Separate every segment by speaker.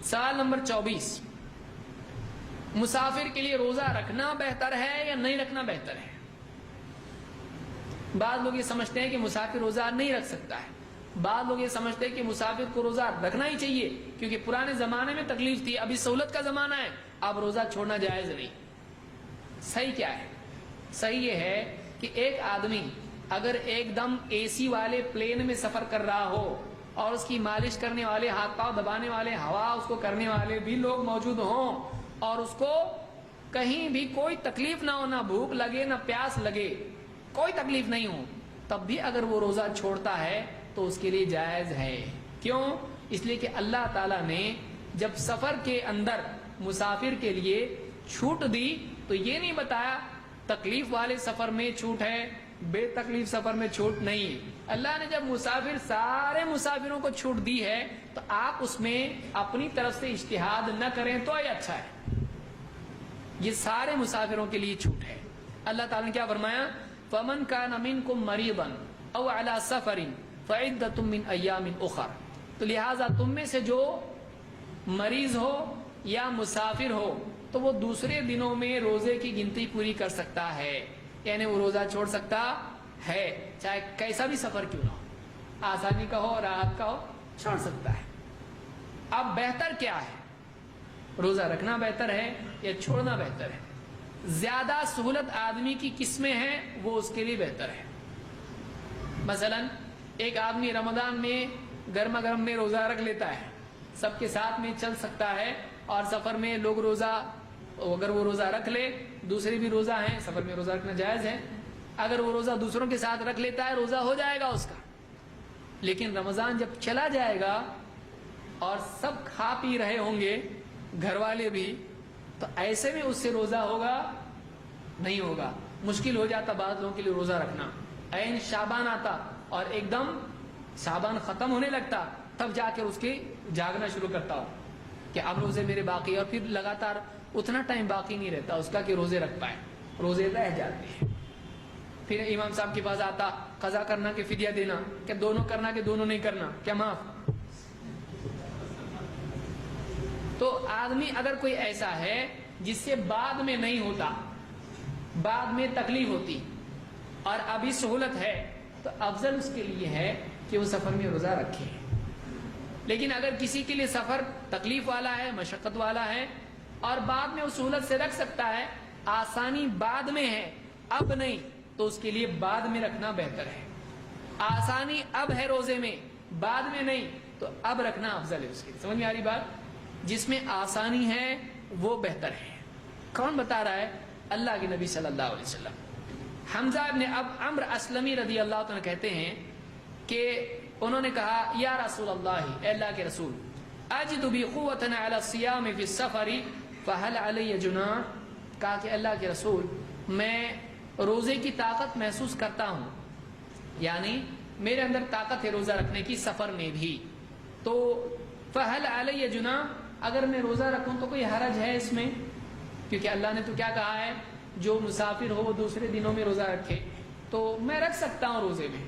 Speaker 1: سوال نمبر 24، مسافر کے لیے روزہ رکھنا بہتر ہے یا نہیں رکھنا بہتر ہے؟ بعض لوگ یہ سمجھتے ہیں کہ مسافر روزہ نہیں رکھ سکتا ہے، بعض لوگ یہ سمجھتے ہیں کہ مسافر کو روزہ رکھنا ہی چاہیے کیونکہ پرانے زمانے میں تکلیف تھی، ابھی سہولت کا زمانہ ہے، اب روزہ چھوڑنا جائز نہیں۔ صحیح کیا ہے؟ صحیح یہ ہے کہ ایک آدمی اگر ایک دم اے سی والے پلین میں سفر کر رہا ہو اور اس کی مالش کرنے والے، ہاتھ پاؤں دبانے والے، ہوا اس کو کرنے والے بھی لوگ موجود ہوں اور اس کو کہیں بھی کوئی تکلیف نہ ہو، نہ بھوک لگے نہ پیاس لگے، کوئی تکلیف نہیں ہو، تب بھی اگر وہ روزہ چھوڑتا ہے تو اس کے لیے جائز ہے۔ کیوں؟ اس لیے کہ اللہ تعالیٰ نے جب سفر کے اندر مسافر کے لیے چھوٹ دی تو یہ نہیں بتایا تکلیف والے سفر میں چھوٹ ہے، بے تکلیف سفر میں چھوٹ نہیں۔ اللہ نے جب سارے مسافروں کو چھوٹ دی ہے تو آپ اس میں اپنی طرف سے اجتہاد نہ کریں تو یہ اچھا ہے۔ یہ سارے مسافروں کے لیے چھوٹ ہے۔ اللہ تعالیٰ نے کیا فرمایا؟ فَمَنْ كَانَ مِنْكُمْ مَرِيضًا أَوْ عَلَى سَفَرٍ فَعِدَّةٌ مِّنْ أَيَّامٍ أُخَرَ، تو لہٰذا تم میں سے جو مریض ہو یا مسافر ہو تو وہ دوسرے دنوں میں روزے کی گنتی پوری کر سکتا ہے، یعنی وہ روزہ چھوڑ سکتا ہے، چاہے کیسا بھی سفر کیوں نہ ہو، آسانی کا ہو راحت کا ہو، چھوڑ سکتا ہے۔ اب بہتر کیا ہے؟ روزہ رکھنا بہتر ہے یا چھوڑنا بہتر ہے؟ زیادہ سہولت آدمی کی کس میں ہے وہ اس کے لیے بہتر ہے۔ مثلا ایک آدمی رمضان میں گرما گرم میں روزہ رکھ لیتا ہے، سب کے ساتھ میں چل سکتا ہے، اور سفر میں لوگ روزہ، اگر وہ روزہ رکھ لے، دوسرے بھی روزہ ہیں، سفر میں روزہ رکھنا جائز ہے، اگر وہ روزہ دوسروں کے ساتھ رکھ لیتا ہے روزہ ہو جائے گا اس کا۔ لیکن رمضان جب چلا جائے گا اور سب کھا پی رہے ہوں گے، گھر والے بھی، تو ایسے میں اس سے روزہ ہوگا نہیں ہوگا، مشکل ہو جاتا بعض لوگوں کے لیے روزہ رکھنا۔ عین شعبان آتا اور ایک دم شعبان ختم ہونے لگتا تب جا کے اس کے جاگنا شروع کرتا ہو کہ اب روزے میرے باقی، اور پھر لگاتار اتنا ٹائم باقی نہیں رہتا اس کا کہ روزے رکھ پائے، روزے رہ جاتے ہیں۔ پھر امام صاحب کے پاس آتا قضا کرنا کہ فدیہ دینا، کہ دونوں کرنا کہ دونوں نہیں کرنا، کیا معاف؟ تو آدمی اگر کوئی ایسا ہے جس سے بعد میں نہیں ہوتا، بعد میں تکلیف ہوتی اور ابھی سہولت ہے، تو افضل اس کے لیے ہے کہ وہ سفر میں روزہ رکھے۔ لیکن اگر کسی کے لیے سفر تکلیف والا ہے، مشقت والا ہے، اور بعد میں وہ سہولت سے رکھ سکتا ہے، آسانی بعد میں ہے اب نہیں، تو اس کے لیے بعد میں رکھنا بہتر ہے۔ آسانی اب ہے روزے میں، بعد میں نہیں، تو اب رکھنا افضل ہے اس کے لیے۔ سمجھ میں آ رہی بات؟ جس میں آسانی ہے وہ بہتر ہے۔ کون بتا رہا ہے؟ اللہ کے نبی صلی اللہ علیہ وسلم۔ حمزہ ابن عمرو اسلمی رضی اللہ عنہ کہتے ہیں کہ انہوں نے کہا یا رسول اللہ، اے اللہ کے رسول، اجد بی قوۃ علی الصیام فی السفر فهل علی جناح، کہا کہ اللہ کے رسول میں روزے کی طاقت محسوس کرتا ہوں، یعنی میرے اندر طاقت ہے روزہ رکھنے کی سفر میں بھی، تو فهل علی جناح، اگر میں روزہ رکھوں تو کوئی حرج ہے اس میں؟ کیونکہ اللہ نے تو کیا کہا ہے، جو مسافر ہو وہ دوسرے دنوں میں روزہ رکھے، تو میں رکھ سکتا ہوں روزے میں،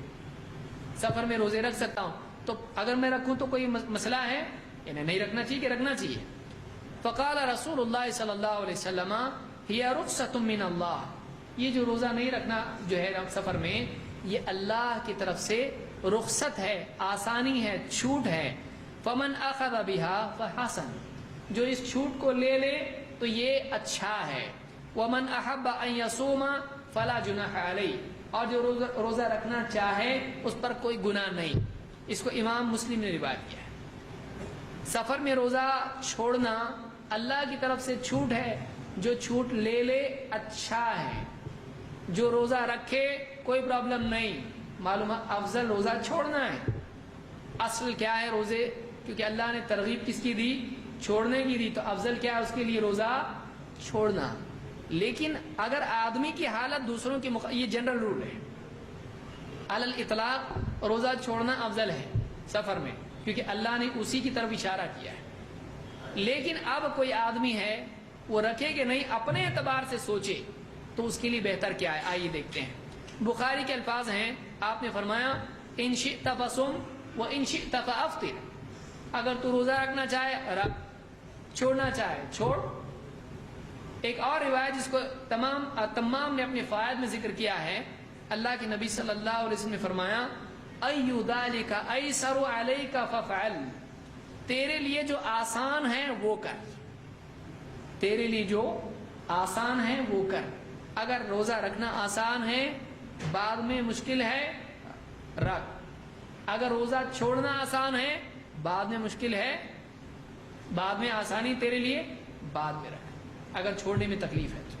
Speaker 1: سفر میں روزے رکھ سکتا ہوں، تو اگر میں رکھوں تو کوئی مسئلہ ہے؟ یعنی نہیں رکھنا چاہیے کہ رکھنا چاہیے؟ فقال رسول اللہ صلی اللہ علیہ وسلم ہی رخصۃ من اللہ، یہ جو روزہ نہیں رکھنا جو ہے سفر میں، یہ اللہ کی طرف سے رخصت ہے، آسانی ہے، چھوٹ ہے۔ فمن اخذ بها فحسن، جو اس چھوٹ کو لے لے تو یہ اچھا ہے۔ ومن احب ان يصوم فلا جناح علیہ، اور جو روزہ رکھنا چاہے اس پر کوئی گناہ نہیں۔ اس کو امام مسلم نے روایت کیا ہے۔ سفر میں روزہ چھوڑنا اللہ کی طرف سے چھوٹ ہے، جو چھوٹ لے لے اچھا ہے، جو روزہ رکھے کوئی پرابلم نہیں، معلوم ہے افضل روزہ چھوڑنا ہے۔ اصل کیا ہے روزے، کیونکہ اللہ نے ترغیب کس کی دی؟ چھوڑنے کی دی، تو افضل کیا ہے اس کے لیے؟ روزہ چھوڑنا۔ لیکن اگر آدمی کی حالت دوسروں کی یہ جنرل رول ہے، علی الاطلاق روزہ چھوڑنا افضل ہے سفر میں، کیونکہ اللہ نے اسی کی طرف اشارہ کیا ہے۔ لیکن اب کوئی آدمی ہے وہ رکھے کہ نہیں، اپنے اعتبار سے سوچے، تو اس کے لیے بہتر کیا ہے؟ آئیے دیکھتے ہیں۔ بخاری کے الفاظ ہیں، آپ نے فرمایا ان شئت فصم و ان شئت فافطر، اگر تو روزہ رکھنا چاہے رکھ، چھوڑنا چاہے چھوڑ. ایک اور روایت جس کو تمام نے اپنے فوائد میں ذکر کیا ہے، اللہ کے نبی صلی اللہ علیہ وسلم نے فرمایا اَيُّ ذَلِكَ أَيْسَرُ عَلَيْكَ فَفْعَلْ، تیرے لیے جو آسان ہے وہ کر، تیرے لیے جو آسان ہے وہ کر. اگر روزہ رکھنا آسان ہے بعد میں مشکل ہے رکھ، اگر روزہ چھوڑنا آسان ہے بعد میں مشکل ہے، بعد میں آسانی تیرے لیے بعد میں رکھ، اگر چھوڑنے میں تکلیف ہے تو.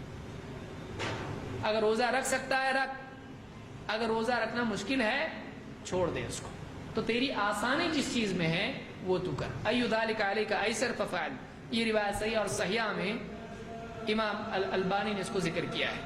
Speaker 1: اگر روزہ رکھ سکتا ہے رکھ، اگر روزہ رکھنا مشکل ہے چھوڑ دے اس کو. تو تیری آسانی جس چیز میں ہے وہ تو کر. اَيُّ ذَلِكَ عَلَيْكَ أَيْسَرُ فَفْعَلْ، یہ روایت صحیح اور صحیحہ میں امام البانی نے اس کو ذکر کیا ہے.